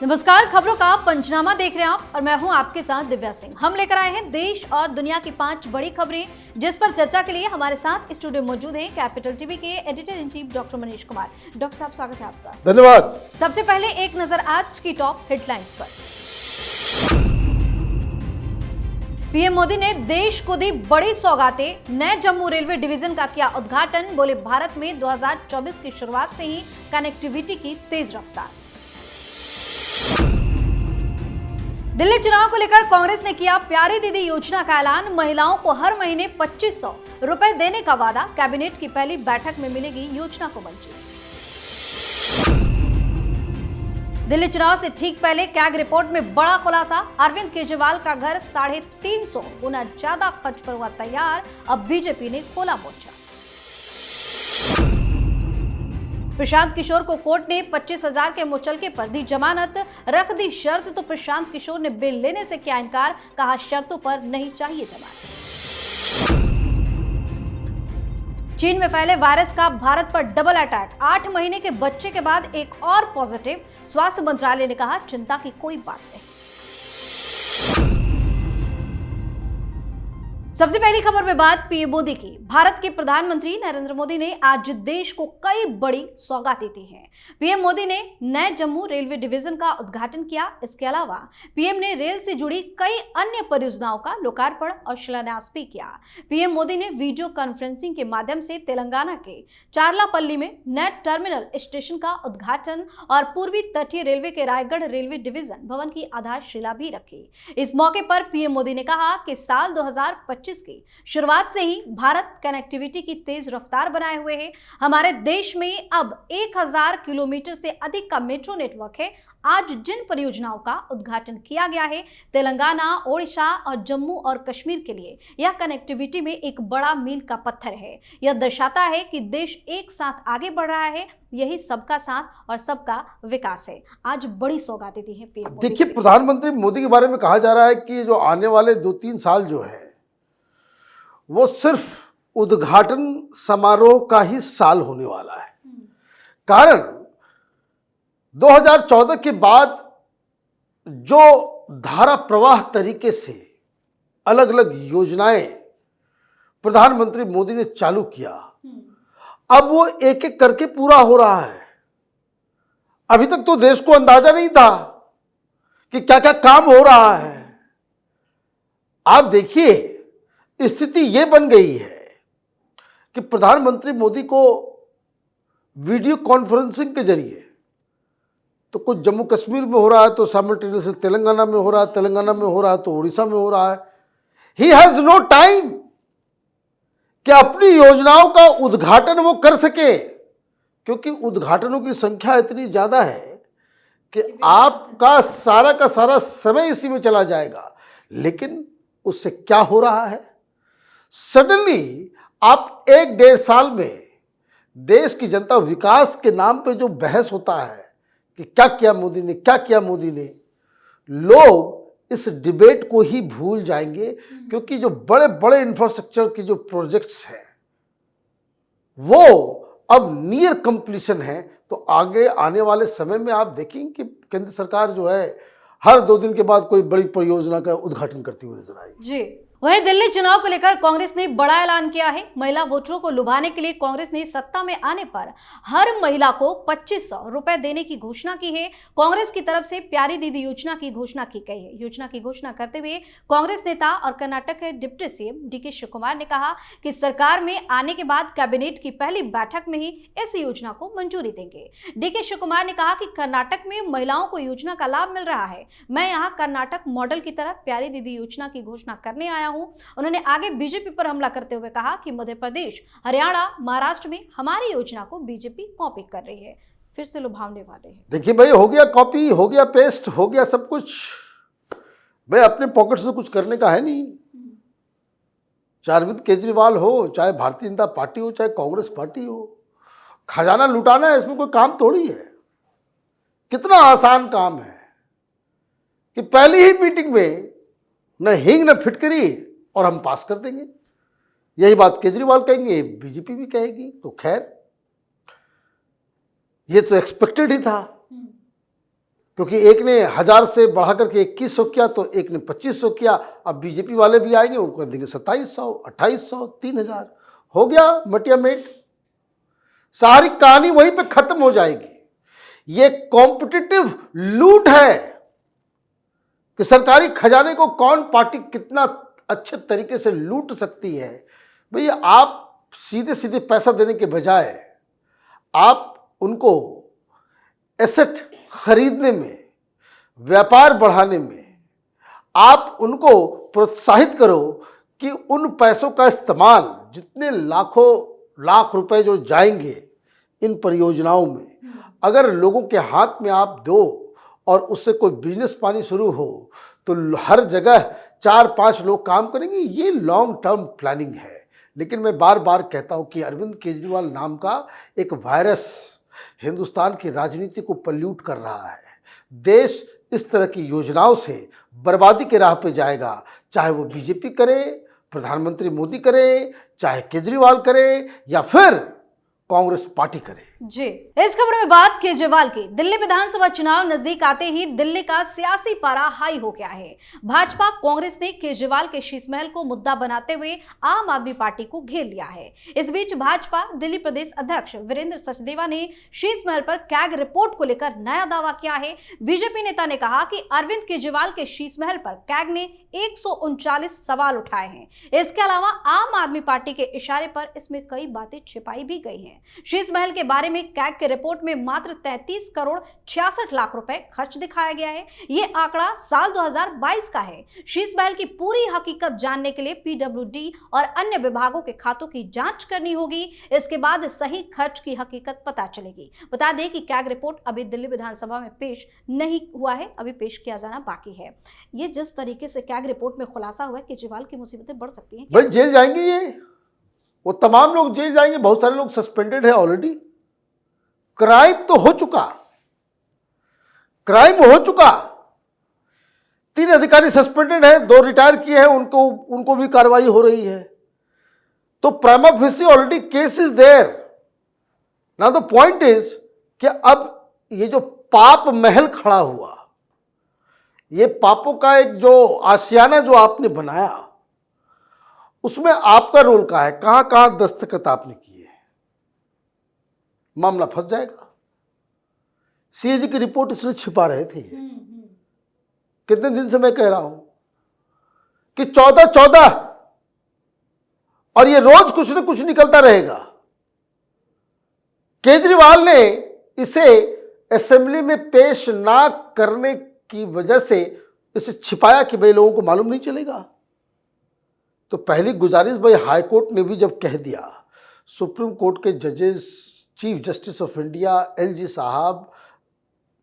नमस्कार, खबरों का पंचनामा देख रहे हैं आप और मैं हूं आपके साथ दिव्या सिंह। हम लेकर आए हैं देश और दुनिया की 5 बड़ी खबरें, जिस पर चर्चा के लिए हमारे साथ स्टूडियो मौजूद हैं कैपिटल टीवी के editor in chief doctor Manish Kumar. Doctor साहब, स्वागत है आपका। धन्यवाद। सबसे पहले एक नजर आज की टॉप हेडलाइंस पर। पीएम मोदी ने देश को दी बड़ी सौगातें, नए जम्मू रेलवे डिवीजन का किया उद्घाटन। बोले भारत में 2024 की शुरुआत से ही कनेक्टिविटी की तेज रफ्तार। दिल्ली चुनाव को लेकर कांग्रेस ने किया प्यारी दीदी योजना का ऐलान। महिलाओं को हर महीने 2500 रुपए देने का वादा। कैबिनेट की पहली बैठक में मिलेगी योजना को मंजूरी। दिल्ली चुनाव से ठीक पहले कैग रिपोर्ट में बड़ा खुलासा। अरविंद केजरीवाल का घर 350 गुना ज्यादा खर्च पर हुआ तैयार। अब बीजेपी ने खोला मोर्चा। प्रशांत किशोर को कोर्ट ने 25,000 के मुचलके पर दी जमानत। रख दी शर्त तो प्रशांत किशोर ने बेल लेने से किया इनकार। कहा शर्तों पर नहीं चाहिए जमानत। चीन में फैले वायरस का भारत पर डबल अटैक। 8 महीने के बच्चे के बाद एक और पॉजिटिव। स्वास्थ्य मंत्रालय ने कहा चिंता की कोई बात नहीं। सबसे पहली खबर में बात पीएम मोदी की। भारत के प्रधानमंत्री नरेंद्र मोदी ने आज देश को कई बड़ी सौगातें दी हैं। पीएम मोदी ने नए जम्मू रेलवे डिवीजन का उद्घाटन किया। इसके अलावा पीएम ने रेल से जुड़ी कई अन्य परियोजनाओं का लोकार्पण और शिलान्यास भी किया। पीएम मोदी ने वीडियो कॉन्फ्रेंसिंग के माध्यम से तेलंगाना के चारलापल्ली में नए टर्मिनल स्टेशन का उद्घाटन और पूर्वी तटीय रेलवे के रायगढ़ रेलवे डिवीजन भवन की आधारशिला भी रखी। इस मौके पर पीएम मोदी ने कहा कि साल 2025 की शुरुआत से ही भारत कनेक्टिविटी की तेज रफ्तार बनाए हुए है। हमारे देश में अब 1000 किलोमीटर से अधिक का मेट्रो नेटवर्क है। आज जिन परियोजनाओं का उद्घाटन किया गया है, तेलंगाना, ओडिशा और जम्मू और कश्मीर के लिए यह कनेक्टिविटी में एक बड़ा मील का पत्थर है। यह दर्शाता है कि देश एक साथ आगे बढ़ रहा है। यही सबका साथ और सबका विकास है। आज बड़ी सौगातें दी है पीएम मोदी। देखिए, प्रधानमंत्री मोदी के बारे में कहा जा रहा है कि जो आने वाले 2-3 साल जो है वो सिर्फ उद्घाटन समारोह का ही साल होने वाला है। कारण 2014 के बाद जो धारा प्रवाह तरीके से अलग अलग योजनाएं प्रधानमंत्री मोदी ने चालू किया, अब वो एक एक करके पूरा हो रहा है। अभी तक तो देश को अंदाजा नहीं था कि क्या क्या काम हो रहा है। आप देखिए, स्थिति ये बन गई है कि प्रधानमंत्री मोदी को वीडियो कॉन्फ्रेंसिंग के जरिए तो कुछ जम्मू कश्मीर में हो रहा है, तो साइमल्टेनियसली तेलंगाना में हो रहा है, तेलंगाना में हो रहा है तो उड़ीसा में हो रहा है। ही हैज नो टाइम कि अपनी योजनाओं का उद्घाटन वो कर सके, क्योंकि उद्घाटनों की संख्या इतनी ज्यादा है कि आपका सारा का सारा समय इसी में चला जाएगा। लेकिन उससे क्या हो रहा है, सडनली आप 1-1.5 साल में देश की जनता विकास के नाम पे जो बहस होता है कि क्या किया मोदी ने, क्या किया मोदी ने, लोग इस डिबेट को ही भूल जाएंगे। क्योंकि जो बड़े बड़े इंफ्रास्ट्रक्चर के जो प्रोजेक्ट्स हैं वो अब नियर कंप्लीशन है। तो आगे आने वाले समय में आप देखेंगे कि केंद्र सरकार जो है हर 2 दिन के बाद कोई बड़ी परियोजना का उद्घाटन करती हुई नजर आएगी। जी, वहीं दिल्ली चुनाव को लेकर कांग्रेस ने बड़ा ऐलान किया है। महिला वोटरों को लुभाने के लिए कांग्रेस ने सत्ता में आने पर हर महिला को 2500 रुपए देने की घोषणा की है। कांग्रेस की तरफ से प्यारी दीदी योजना की घोषणा की गई है। योजना की घोषणा करते हुए कांग्रेस नेता और कर्नाटक के deputy CM DK Shivakumar ने कहा कि सरकार में आने के बाद कैबिनेट की पहली बैठक में ही इस योजना को मंजूरी देंगे। डीके शिव कुमार ने कहा कि कर्नाटक में महिलाओं को योजना का लाभ मिल रहा है। मैं यहाँ कर्नाटक मॉडल की तरह प्यारी दीदी योजना की घोषणा करने आया हूं। उन्होंने आगे बीजेपी पर हमला करते हुए कहा कि मध्य प्रदेश, हरियाणा, महाराष्ट्र में हमारी योजना को बीजेपी कॉपी कर रही है। फिर से लुभावने वादे हैं। देखिए भाई, हो गया कॉपी, हो गया पेस्ट, हो गया सब कुछ। भाई अपने पॉकेट से कुछ करने का है नहीं। चाहे अरविंद केजरीवाल हो, चाहे भारतीय जनता पार्टी हो, चाहे कांग्रेस पार्टी हो, खजाना लुटाना है, इसमें कोई काम थोड़ी है। कितना आसान काम है कि पहली ही मीटिंग में न हिंग न फिटकरी और हम पास कर देंगे। यही बात केजरीवाल कहेंगे, बीजेपी भी कहेगी। तो खैर, ये तो एक्सपेक्टेड ही था। क्योंकि एक ने 1000 से बढ़ा करके 2100 किया, तो एक ने 2500 किया। अब बीजेपी वाले भी आएंगे, वो कर देंगे 2700, 2800, 3000, हो गया मटिया मेट। सारी कहानी वहीं पे खत्म हो जाएगी। ये कॉम्पिटिटिव लूट है कि सरकारी खजाने को कौन पार्टी कितना अच्छे तरीके से लूट सकती है। भैया, आप सीधे सीधे पैसा देने के बजाय आप उनको एसेट खरीदने में, व्यापार बढ़ाने में आप उनको प्रोत्साहित करो कि उन पैसों का इस्तेमाल, जितने लाखों लाख रुपए जो जाएंगे इन परियोजनाओं में, अगर लोगों के हाथ में आप दो और उससे कोई बिजनेस पानी शुरू हो, तो हर जगह 4-5 लोग काम करेंगे। ये लॉन्ग टर्म प्लानिंग है। लेकिन मैं बार बार कहता हूं कि अरविंद केजरीवाल नाम का एक वायरस हिंदुस्तान की राजनीति को पल्यूट कर रहा है। देश इस तरह की योजनाओं से बर्बादी के राह पे जाएगा, चाहे वो बीजेपी करे, प्रधानमंत्री मोदी करे, चाहे केजरीवाल करे, या फिर कांग्रेस पार्टी करे। जी, इस खबर में बात केजरीवाल की। दिल्ली विधानसभा चुनाव नजदीक आते ही दिल्ली का सियासी पारा हाई हो गया है। भाजपा कांग्रेस ने केजरीवाल के शीशमहल को मुद्दा बनाते हुए आम आदमी पार्टी को घेर लिया है। इस बीच भाजपा दिल्ली प्रदेश अध्यक्ष वीरेंद्र सचदेवा ने शीशमहल पर कैग रिपोर्ट को लेकर नया दावा किया है। बीजेपी नेता ने कहा कि अरविंद केजरीवाल के शीशमहल पर कैग ने 139 सवाल उठाए हैं। इसके अलावा आम आदमी पार्टी के इशारे पर इसमें कई बातें छिपाई भी गई हैं। शीशमहल के बारे में कैग के रिपोर्ट में मात्र 33 करोड़ 66 लाख रुपए खर्च दिखाया गया है। ये आंकड़ा साल 2022 का है। शीशमहल की पूरी हकीकत जानने के लिए पीडब्ल्यूडी और अन्य विभागों के खातों की जांच करनी होगी। इसके बाद सही खर्च की हकीकत पता चलेगी। बता दें कि कैग रिपोर्ट अभी दिल्ली विधानसभा में पेश नहीं हुआ है, अभी पेश किया जाना बाकी है। ये जिस तरीके से कैग रिपोर्ट में खुलासा हुआ है, केजरीवाल की मुसीबतें बढ़ सकती हैं। भाई जेल जाएंगे, ये वो तमाम लोग जेल जाएंगे। बहुत सारे लोग सस्पेंडेड है ऑलरेडी। क्राइम तो हो चुका, क्राइम हो चुका। 3 अधिकारी सस्पेंडेड हैं, 2 रिटायर किए हैं, उनको भी कार्रवाई हो रही है। तो prima facie already case is there. Now the point is कि अब ये जो पाप महल खड़ा हुआ, ये पापों का एक जो आशियाना जो आपने बनाया, उसमें आपका रोल क्या है? कहां कहां दस्तखत आपने किए? मामला फंस जाएगा। सीएजी की रिपोर्ट इसलिए छिपा रहे थे। कितने दिन से मैं कह रहा हूं कि 14 और ये रोज कुछ न कुछ निकलता रहेगा। केजरीवाल ने इसे असेंबली में पेश ना करने की वजह से इसे छिपाया कि भाई लोगों को मालूम नहीं चलेगा। तो पहली गुजारिश भाई, हाई कोर्ट ने भी जब कह दिया, सुप्रीम कोर्ट के जजेस, chief justice of India LG साहब,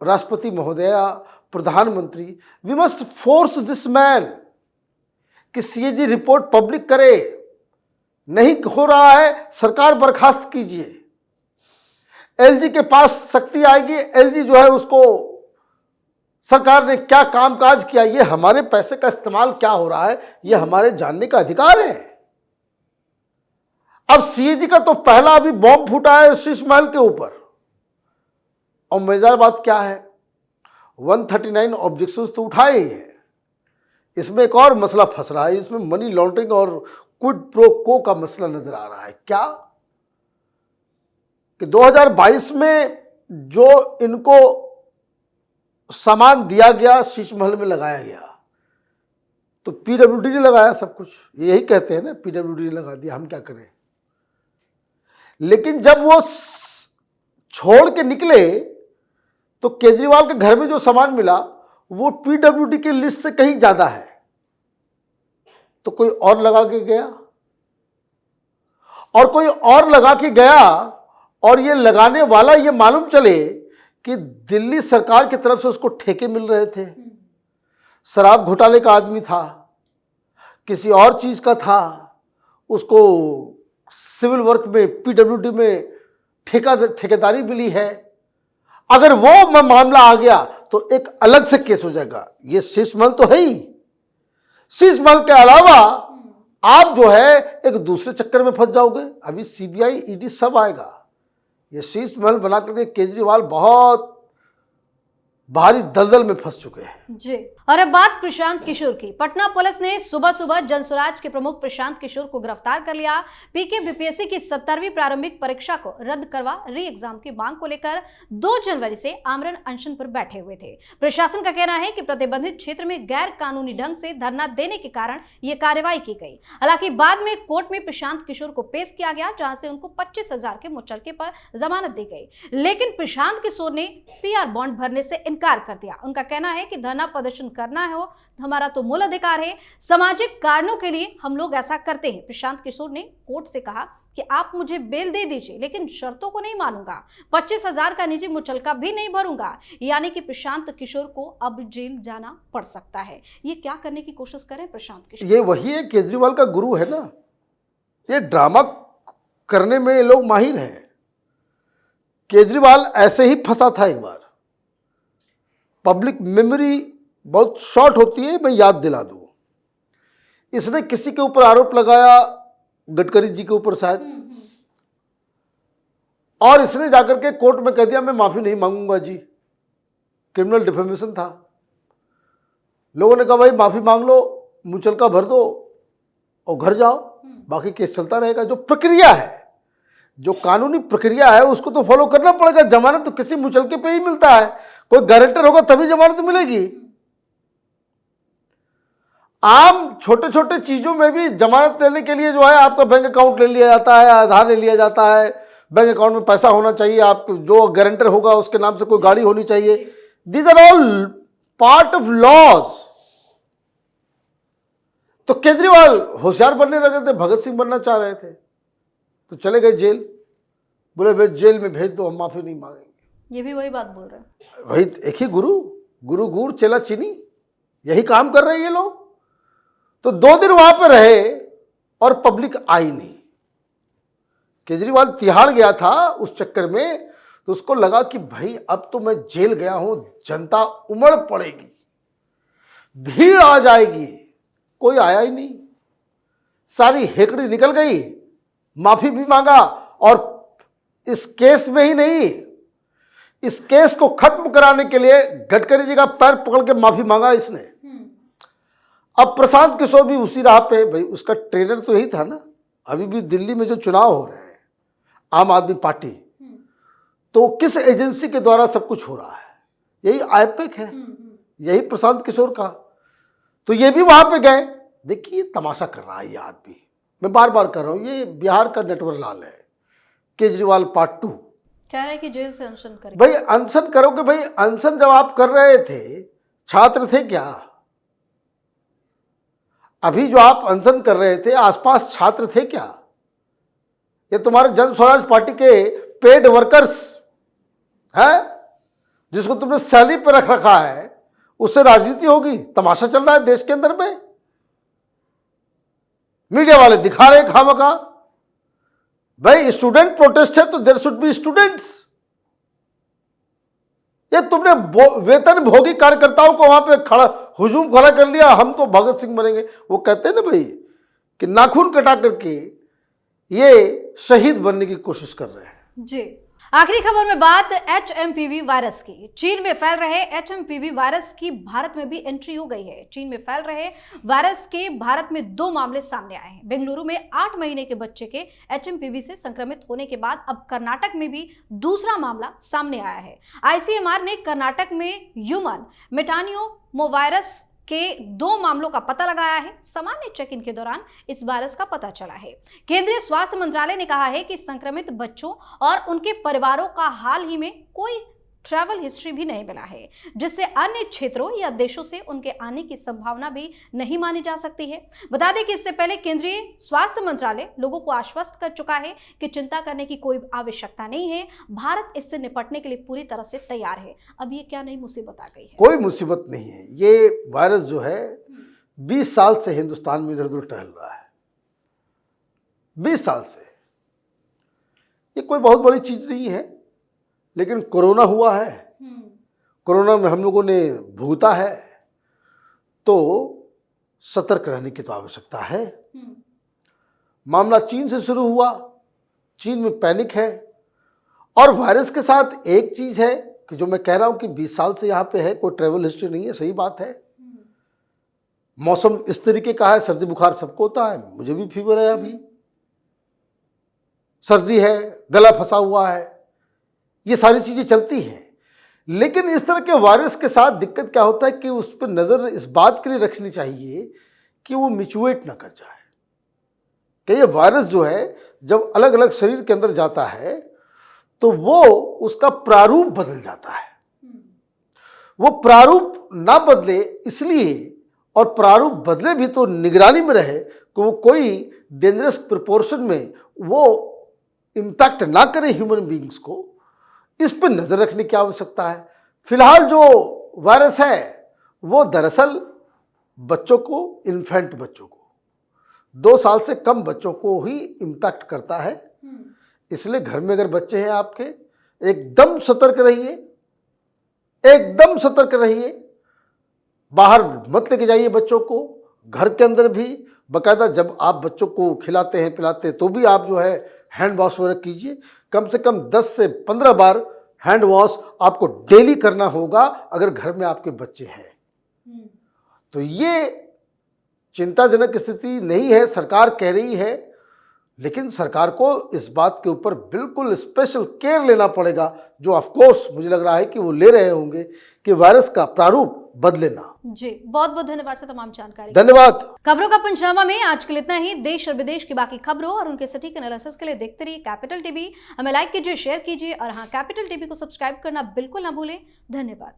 राष्ट्रपति महोदया, प्रधानमंत्री, we must force this man कि सीएजी रिपोर्ट पब्लिक करे। नहीं हो रहा है, सरकार बर्खास्त कीजिए। एलजी के पास शक्ति आएगी, एलजी जो है उसको, सरकार ने क्या कामकाज किया, ये हमारे पैसे का इस्तेमाल क्या हो रहा है, ये हमारे जानने का अधिकार है। अब सीएजी का तो पहला अभी बॉम्ब फूटा है शीशमहल के ऊपर। और मजेदार बात क्या है, 139 ऑब्जेक्शंस तो उठाए ही हैं। इसमें एक और मसला फंस रहा है, इसमें मनी लॉन्ड्रिंग और क्विड प्रो को का मसला नजर आ रहा है। क्या कि 2022 में जो इनको सामान दिया गया, शीशमहल में लगाया गया, तो पीडब्ल्यूडी ने लगाया सब कुछ। यही कहते हैं ना, पीडब्ल्यूडी ने लगा दिया, हम क्या करें। लेकिन जब वो छोड़ के निकले तो केजरीवाल के घर में जो सामान मिला वो पीडब्ल्यूडी की लिस्ट से कहीं ज्यादा है। तो कोई और लगा के गया, और कोई और लगा के गया, और ये लगाने वाला ये मालूम चले कि दिल्ली सरकार की तरफ से उसको ठेके मिल रहे थे। शराब घोटाले का आदमी था, किसी और चीज का था, उसको सिविल वर्क में पीडब्ल्यूडी में ठेकेदारी मिली है। अगर वो मामला आ गया तो एक अलग से केस हो जाएगा। ये शीशमहल तो है ही, शीशमहल के अलावा आप जो है एक दूसरे चक्कर में फंस जाओगे। अभी सीबीआई, ईडी सब आएगा। ये शीशमहल बना करके केजरीवाल बहुत भारी दलदल में फंस चुके हैं। जी। और अब बात प्रशांत किशोर की। पटना पुलिस ने सुबह सुबह जनसुराज के प्रमुख प्रशांत किशोर को गिरफ्तार कर लिया। पीके बीपीएससी की 17वीं प्रारंभिक परीक्षा को रद्द करवा री एग्जाम की मांग को लेकर 2 जनवरी से आमरण अनशन पर बैठे हुए थे। प्रशासन का कहना है कि प्रतिबंधित क्षेत्र में गैर कानूनी ढंग से धरना देने के कारण यह कार्रवाई की गई। हालांकि बाद में कोर्ट में प्रशांत किशोर को पेश किया गया, जहां से उनको 25,000 के मुचलके पर जमानत दी गई, लेकिन प्रशांत किशोर ने पीआर बॉन्ड भरने से इनकार कर दिया। उनका कहना है कि धरना प्रदर्शन करना हो हमारा तो मूल अधिकार है, सामाजिक कारणों के लिए हम लोग ऐसा करते हैं। प्रशांत किशोर ने कोर्ट से कहा कि आप मुझे बेल दे दीजिए, लेकिन शर्तों को नहीं मानूंगा, 25,000 का निजी मुचलका भी नहीं भरूंगा। यानी कि प्रशांत किशोर को अब जेल जाना पड़ सकता है। ये क्या करने की कोशिश करें प्रशांत किशोर? ये वही है, केजरीवाल का गुरु है ना, ये ड्रामा करने में ये लोग माहिर हैं। केजरीवाल ऐसे ही फंसा था एक बार। पब्लिक मेमोरी बहुत शॉर्ट होती है, मैं याद दिला दूं। इसने किसी के ऊपर आरोप लगाया, गडकरी जी के ऊपर शायद, और इसने जाकर के कोर्ट में कह दिया मैं माफी नहीं मांगूंगा जी, क्रिमिनल डिफेमेशन था। लोगों ने कहा भाई माफी मांग लो, मुचलका भर दो और घर जाओ, बाकी केस चलता रहेगा। जो प्रक्रिया है, जो कानूनी प्रक्रिया है, उसको तो फॉलो करना पड़ेगा। जमानत तो किसी मुचलके पे ही मिलता है, कोई गारंटर होगा तभी जमानत मिलेगी। आम छोटे छोटे चीजों में भी जमानत लेने के लिए जो है आपका बैंक अकाउंट ले लिया जाता है, आधार ले लिया जाता है, बैंक अकाउंट में पैसा होना चाहिए, आप जो गारंटर होगा उसके नाम से कोई गाड़ी होनी चाहिए। These are all part of laws. तो केजरीवाल होशियार बनने लगे थे, भगत सिंह बनना चाह रहे थे, तो चले गए जेल। बोले भाई जेल में भेज दो, हम माफी नहीं मांगेंगे। ये भी वही बात बोल रहे हैं। वही एक ही गुरु, गुरु गुड़ चेला चीनी, यही काम कर रहे हैं ये लोग। तो 2 दिन वहां पर रहे और पब्लिक आई नहीं। केजरीवाल तिहाड़ गया था उस चक्कर में, तो उसको लगा कि भाई अब तो मैं जेल गया हूं, जनता उमड़ पड़ेगी, भीड़ आ जाएगी। कोई आया ही नहीं, सारी हेकड़ी निकल गई। माफी भी मांगा, और इस केस में ही नहीं, इस केस को खत्म कराने के लिए गडकरी जी का पैर पकड़ के माफी मांगा इसने। अब प्रशांत किशोर भी उसी राह पे, भाई उसका ट्रेनर तो यही था ना। अभी भी दिल्ली में जो चुनाव हो रहे हैं, आम आदमी पार्टी, तो किस एजेंसी के द्वारा सब कुछ हो रहा है? यही आईपैक है, यही प्रशांत किशोर का। तो ये भी वहां पे गए। देखिए तमाशा कर रहा है ये आदमी, मैं बार बार कर रहा हूं, ये बिहार का नटवर लाल है। केजरीवाल पार्ट 2 कह रहे हैं कि जेल से अनशन करेंगे। भाई अनशन करोगे? भाई अनशन जब आप कर रहे थे, छात्र थे क्या? अभी जो आप अनशन कर रहे थे, आसपास छात्र थे क्या? ये तुम्हारे जन स्वराज पार्टी के पेड वर्कर्स हैं, जिसको तुमने सैलरी पर रख रखा है, उससे राजनीति होगी? तमाशा चल रहा है देश के अंदर में। मीडिया वाले दिखा रहे खामखा। भाई स्टूडेंट प्रोटेस्ट है तो देयर शुड बी स्टूडेंट्स। ये तुमने वेतन भोगी कार्यकर्ताओं को वहां पे खड़ा, हुजूम खड़ा कर लिया, हम तो भगत सिंह बनेंगे। वो कहते हैं ना भाई कि नाखून कटा करके ये शहीद बनने की कोशिश कर रहे हैं। जी। आखिरी खबर में बात HMPV वायरस की। चीन में फैल रहे HMPV वायरस की भारत में भी एंट्री हो गई है। चीन में फैल रहे वायरस के भारत में 2 मामले सामने आए हैं। बेंगलुरु में 8 महीने के बच्चे के HMPV से संक्रमित होने के बाद अब कर्नाटक में भी दूसरा मामला सामने आया है। ICMR ने कर्नाटक में ह्यूमन मेटानियोमोवायरस के 2 मामलों का पता लगाया है। सामान्य चेक इन के दौरान इस वायरस का पता चला है। केंद्रीय स्वास्थ्य मंत्रालय ने कहा है कि संक्रमित बच्चों और उनके परिवारों का हाल ही में कोई ट्रैवल हिस्ट्री भी नहीं मिला है, जिससे अन्य क्षेत्रों या देशों से उनके आने की संभावना भी नहीं मानी जा सकती है। बता दें कि इससे पहले केंद्रीय स्वास्थ्य मंत्रालय लोगों को आश्वस्त कर चुका है कि चिंता करने की कोई आवश्यकता नहीं है, भारत इससे निपटने के लिए पूरी तरह से तैयार है। अब ये क्या नई मुसीबत आ गई है? कोई मुसीबत नहीं है। ये वायरस जो है 20 साल से हिंदुस्तान में इधर उधर टहल रहा है, 20 साल से। ये कोई बहुत बड़ी चीज नहीं है, लेकिन कोरोना हुआ है, कोरोना में हम लोगों ने भुगता है, तो सतर्क रहने की तो आवश्यकता है। मामला चीन से शुरू हुआ, चीन में पैनिक है, और वायरस के साथ एक चीज है कि जो मैं कह रहा हूं कि 20 साल से यहाँ पे है, कोई ट्रैवल हिस्ट्री नहीं है, सही बात है। मौसम इस तरीके का है, सर्दी बुखार सबको होता है, मुझे भी फीवर है, अभी सर्दी है, गला फंसा हुआ है, ये सारी चीजें चलती हैं। लेकिन इस तरह के वायरस के साथ दिक्कत क्या होता है कि उस पर नजर इस बात के लिए रखनी चाहिए कि वो मिचुएट ना कर जाए। कि ये वायरस जो है जब अलग अलग शरीर के अंदर जाता है तो वो उसका प्रारूप बदल जाता है। वो प्रारूप ना बदले इसलिए, और प्रारूप बदले भी तो निगरानी में रहे कि वो कोई डेंजरस प्रोपोर्शन में वो इम्पैक्ट ना करे ह्यूमन बीइंग्स को, इस पर नजर रखने की आवश्यकता है। फिलहाल जो वायरस है वो दरअसल बच्चों को, इन्फेंट बच्चों को, 2 साल से कम बच्चों को ही इम्पैक्ट करता है। इसलिए घर में अगर बच्चे हैं आपके, एकदम सतर्क रहिए, एकदम सतर्क रहिए। बाहर मत लेके जाइए बच्चों को, घर के अंदर भी बाकायदा जब आप बच्चों को खिलाते हैं पिलाते हैं तो भी आप जो है हैंड वॉश वगैरह कीजिए। कम से कम 10 से 15 बार हैंड वॉश आपको डेली करना होगा अगर घर में आपके बच्चे हैं। तो ये चिंताजनक स्थिति नहीं है, सरकार कह रही है, लेकिन सरकार को इस बात के ऊपर बिल्कुल स्पेशल केयर लेना पड़ेगा, जो ऑफ कोर्स मुझे लग रहा है कि वो ले रहे होंगे, कि वायरस का प्रारूप बदले ना। जी, बहुत बहुत धन्यवाद सर तमाम जानकारी। धन्यवाद। खबरों का पंचनामा में आज के लिए इतना ही। देश और विदेश की बाकी खबरों और उनके सटीक एनालिसिस के लिए देखते रहिए कैपिटल टीवी। हमें लाइक कीजिए, शेयर कीजिए और हाँ, कैपिटल टीवी को सब्सक्राइब करना बिल्कुल ना भूलें। धन्यवाद।